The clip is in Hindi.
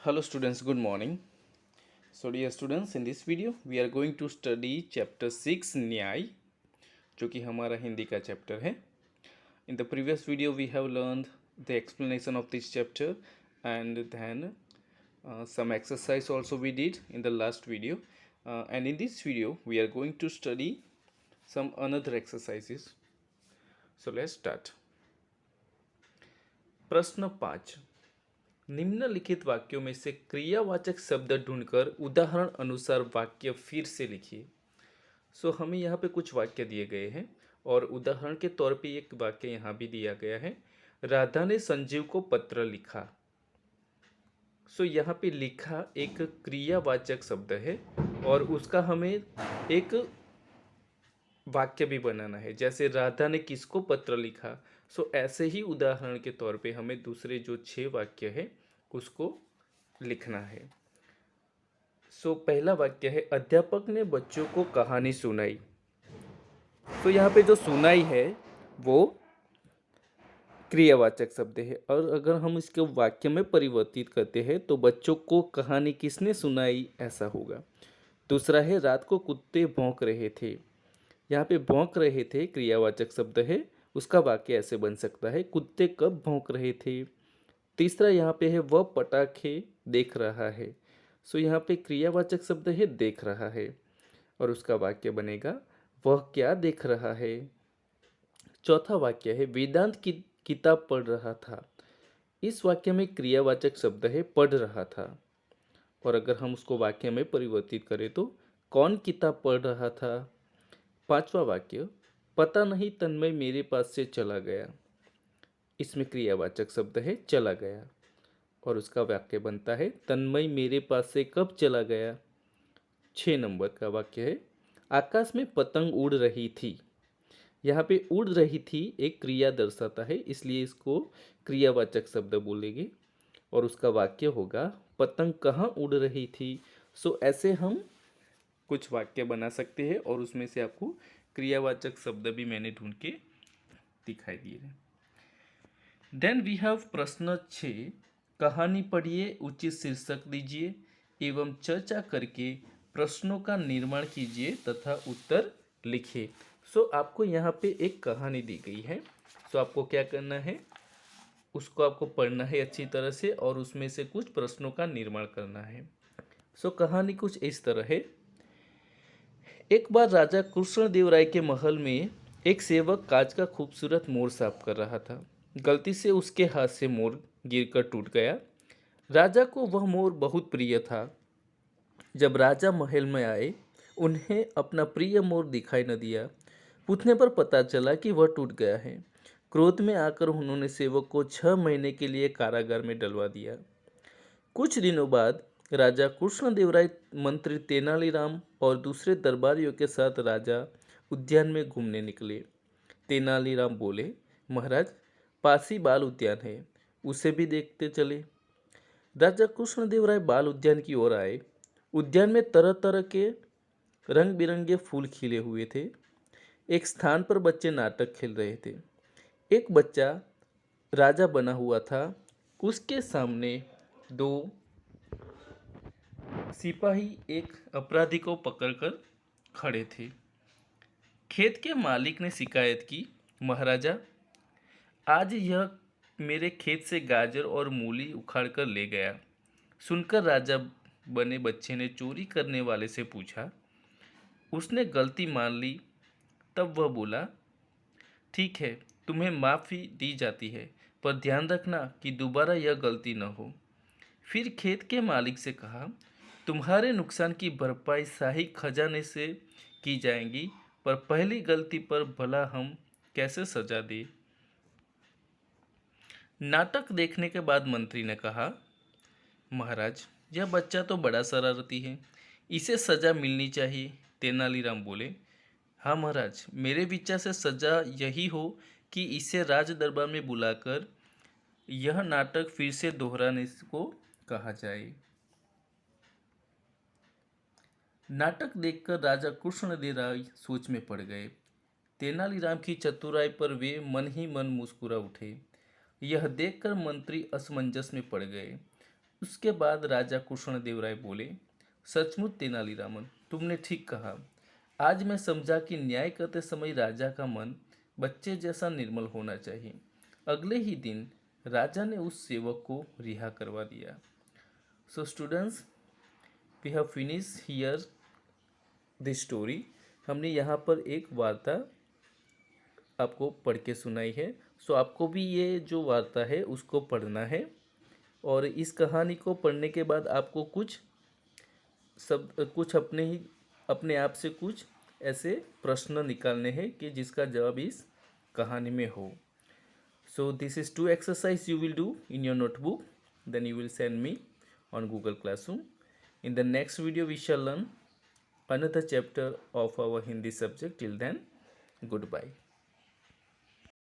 Hello students, good morning. So dear students, in this video we are going to study chapter 6 न्याय, जो कि हमारा हिंदी का चैप्टर है. In the previous video we have learned the explanation of this chapter and then some exercise also we did in the last video. And in this video we are going to study some another exercises. So let's start. प्रश्न 5. निम्नलिखित वाक्यों में से क्रियावाचक शब्द ढूंढकर उदाहरण अनुसार वाक्य फिर से लिखिए. सो हमें यहाँ पे कुछ वाक्य दिए गए हैं और उदाहरण के तौर पे एक वाक्य यहाँ भी दिया गया है. राधा ने संजीव को पत्र लिखा. सो यहाँ पे लिखा एक क्रियावाचक शब्द है और उसका हमें एक वाक्य भी बनाना है. जैसे राधा ने किसको पत्र लिखा, सो ऐसे ही उदाहरण के तौर पे हमें दूसरे जो 6 वाक्य है उसको लिखना है. सो पहला वाक्य है अध्यापक ने बच्चों को कहानी सुनाई. तो यहाँ पे जो सुनाई है वो क्रियावाचक शब्द है और अगर हम इसके वाक्य में परिवर्तित करते हैं तो बच्चों को कहानी किसने सुनाई ऐसा होगा. दूसरा है रात को कुत्ते भौंक रहे थे. यहाँ पे भौंक रहे थे क्रियावाचक शब्द है, उसका वाक्य ऐसे बन सकता है कुत्ते कब भौंक रहे थे. तीसरा यहाँ पे है वह पटाखे देख रहा है. सो यहाँ पे क्रियावाचक शब्द है देख रहा है और उसका वाक्य बनेगा वह क्या देख रहा है. चौथा वाक्य है वेदांत की किताब पढ़ रहा था. इस वाक्य में क्रियावाचक शब्द है पढ़ रहा था और अगर हम उसको वाक्य में परिवर्तित करें तो कौन किताब पढ़ रहा था. पांचवा वाक्य पता नहीं तन्मय मेरे पास से चला गया. इसमें क्रियावाचक शब्द है चला गया और उसका वाक्य बनता है तन्मय मेरे पास से कब चला गया. 6 नंबर का वाक्य है आकाश में पतंग उड़ रही थी. यहाँ पे उड़ रही थी एक क्रिया दर्शाता है, इसलिए इसको क्रियावाचक शब्द बोलेंगे और उसका वाक्य होगा पतंग कहाँ उड़ रही थी. सो ऐसे हम कुछ वाक्य बना सकते हैं और उसमें से आपको क्रियावाचक शब्द भी मैंने ढूंढ के दिखाई दिए हैं. देन वी हैव प्रश्न 6. कहानी पढ़िए, उचित शीर्षक दीजिए एवं चर्चा करके प्रश्नों का निर्माण कीजिए तथा उत्तर लिखिए. सो आपको यहाँ पे एक कहानी दी गई है. सो आपको क्या करना है, उसको आपको पढ़ना है अच्छी तरह से और उसमें से कुछ प्रश्नों का निर्माण करना है. सो कहानी कुछ इस तरह है. एक बार राजा कृष्णदेव राय के महल में एक सेवक कांच का खूबसूरत मोर साफ कर रहा था. गलती से उसके हाथ से मोर गिरकर टूट गया. राजा को वह मोर बहुत प्रिय था. जब राजा महल में आए उन्हें अपना प्रिय मोर दिखाई न दिया. पूछने पर पता चला कि वह टूट गया है. क्रोध में आकर उन्होंने सेवक को 6 महीने के लिए कारागार में डलवा दिया. कुछ दिनों बाद राजा कृष्णदेव राय मंत्री तेनालीराम और दूसरे दरबारियों के साथ राजा उद्यान में घूमने निकले. तेनालीराम बोले महाराज पास ही बाल उद्यान है, उसे भी देखते चले. राजा कृष्णदेव राय बाल उद्यान की ओर आए. उद्यान में तरह तरह के रंग बिरंगे फूल खिले हुए थे. एक स्थान पर बच्चे नाटक खेल रहे थे. एक बच्चा राजा बना हुआ था. उसके सामने 2 सिपाही एक अपराधी को पकड़कर खड़े थे. खेत के मालिक ने शिकायत की महाराजा आज यह मेरे खेत से गाजर और मूली उखाड़ कर ले गया. सुनकर राजा बने बच्चे ने चोरी करने वाले से पूछा. उसने गलती मान ली. तब वह बोला ठीक है तुम्हें माफ़ी दी जाती है पर ध्यान रखना कि दोबारा यह गलती न हो. फिर खेत के मालिक से कहा तुम्हारे नुकसान की भरपाई शाही खजाने से की जाएगी पर पहली गलती पर भला हम कैसे सजा दें. नाटक देखने के बाद मंत्री ने कहा महाराज यह बच्चा तो बड़ा शरारती है, इसे सजा मिलनी चाहिए. तेनालीराम बोले हाँ महाराज मेरे विचार से सजा यही हो कि इसे राज दरबार में बुलाकर यह नाटक फिर से दोहराने को कहा जाए. नाटक देखकर राजा कृष्णदेव राय सोच में पड़ गए. तेनालीराम की चतुराई पर वे मन ही मन मुस्कुरा उठे. यह देखकर मंत्री असमंजस में पड़ गए. उसके बाद राजा कृष्णदेव राय बोले, सचमुच तेनालीरामन, तुमने ठीक कहा। आज मैं समझा कि न्याय करते समय राजा का मन बच्चे जैसा निर्मल होना चाहिए। अगले ही दिन राजा ने उस सेवक को रिहा करवा दिया। So students, we have finish here this story. हमने यहाँ पर एक वार्ता आपको पढ़ के सुनाई है। सो आपको भी ये जो वार्ता है उसको पढ़ना है, और इस कहानी को पढ़ने के बाद आपको कुछ अपने आप से कुछ ऐसे प्रश्न निकालने हैं कि जिसका जवाब इस कहानी में हो। So this is 2 exercise you will do in your notebook, then you will send me on Google Classroom. In the next video we shall learn another chapter of our Hindi subject. Till then, goodbye.